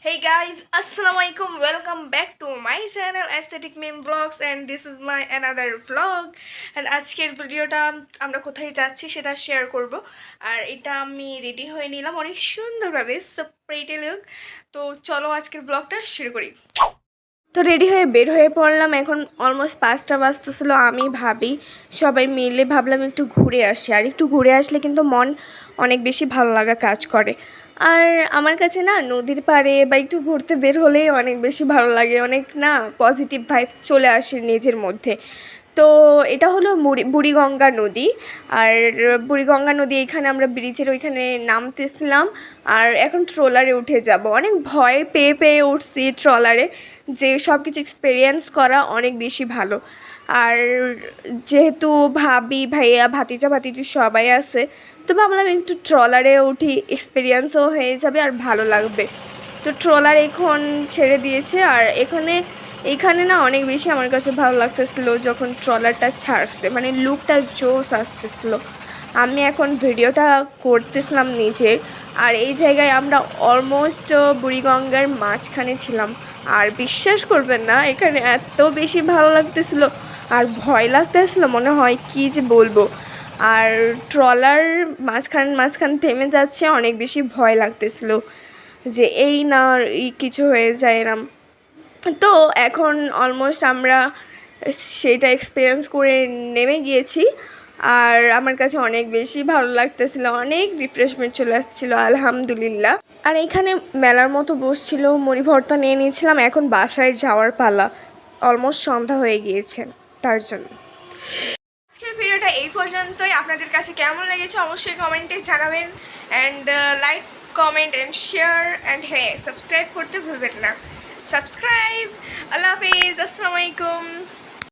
Hey guys, Assalamualaikum. Welcome back to my channel Aesthetic Meme Vlogs and this is my another vlog. And আজকের ভিডিওটা আমরা কোথায় যাচ্ছি সেটা শেয়ার করব। আর এটা আমি রেডি হয়ে নিলাম অনেক সুন্দরভাবে, সো প্রিটি লুক। তো চলো আজকের ব্লগটা শুরু করি। তো রেডি হয়ে বের হয়ে পড়লাম। এখন অলমোস্ট 5টা বাজতেছিল। আমি ভাবি সবাই মিলে ভাবলাম একটু ঘুরে আসি, আর একটু ঘুরে আসলে কিন্তু মন অনেক বেশি ভালো লাগা কাজ করে। আর আমার কাছে না নদীর পাড়ে বা একটু ঘুরতে বের হলেই অনেক বেশি ভালো লাগে, অনেক না পজিটিভ ভাইব চলে আসে নিজের মধ্যে। তো এটা হলো বুড়িগঙ্গা নদী। আর বুড়িগঙ্গা নদী এখানে আমরা ব্রিজের ওইখানে নামতেছিলাম, আর এখন ট্রলারে উঠে যাব। অনেক ভয় পেয়ে পেয়ে উঠছি ট্রলারে, যে সব কিছু এক্সপিরিয়েন্স করা অনেক বেশি ভালো। আর যেহেতু ভাবি ভাইয়া ভাতিজি সবাই আছে, তো ভাবলাম একটু ট্রলারে উঠি, এক্সপিরিয়েন্সও হয়ে যাবে আর ভালো লাগবে। তো ট্রলার এখন ছেড়ে দিয়েছে, আর এখানে না অনেক বেশি আমার কাছে ভালো লাগতেছিলো যখন ট্রলারটা ছাড়ছে, মানে লুকটা জোস আসতেছিলো। আমি এখন ভিডিওটা করতেছিলাম নিজের, আর এই জায়গায় আমরা অলমোস্ট বুড়িগঙ্গার মাঝখানে ছিলাম। আর বিশ্বাস করবেন না, এখানে এত বেশি ভালো লাগতেছিলো আর ভয় লাগতেছিলো, মনে হয় কি যে বলবো। আর ট্রলার মাঝখান থেমে যাচ্ছে, অনেক বেশি ভয় লাগতেছিলো যে এই না এই কিছু হয়ে যায় এরম। তো এখন অলমোস্ট আমরা সেটা এক্সপিরিয়েন্স করে নেমে গিয়েছি, আর আমার কাছে অনেক বেশি ভালো লাগতেছিল, অনেক রিফ্রেশমেন্ট চলে আসছিলো আলহামদুলিল্লাহ। আর এখানে মেলার মতো বসছিল, মুড়ি ভর্তা নিয়ে নিয়েছিলাম। এখন বাসায় যাওয়ার পালা, অলমোস্ট সন্ধ্যা হয়ে গিয়েছে তার জন্য। আজকের ভিডিওটা এই পর্যন্তই। আপনাদের কাছে কেমন লেগেছে অবশ্যই কমেন্টে জানাবেন, and like comment and share, and হ্যাঁ সাবস্ক্রাইব করতে ভুলবেন না। সাবস্ক্রাইব। আল্লাহ হাফিজ, আসসালামু আলাইকুম।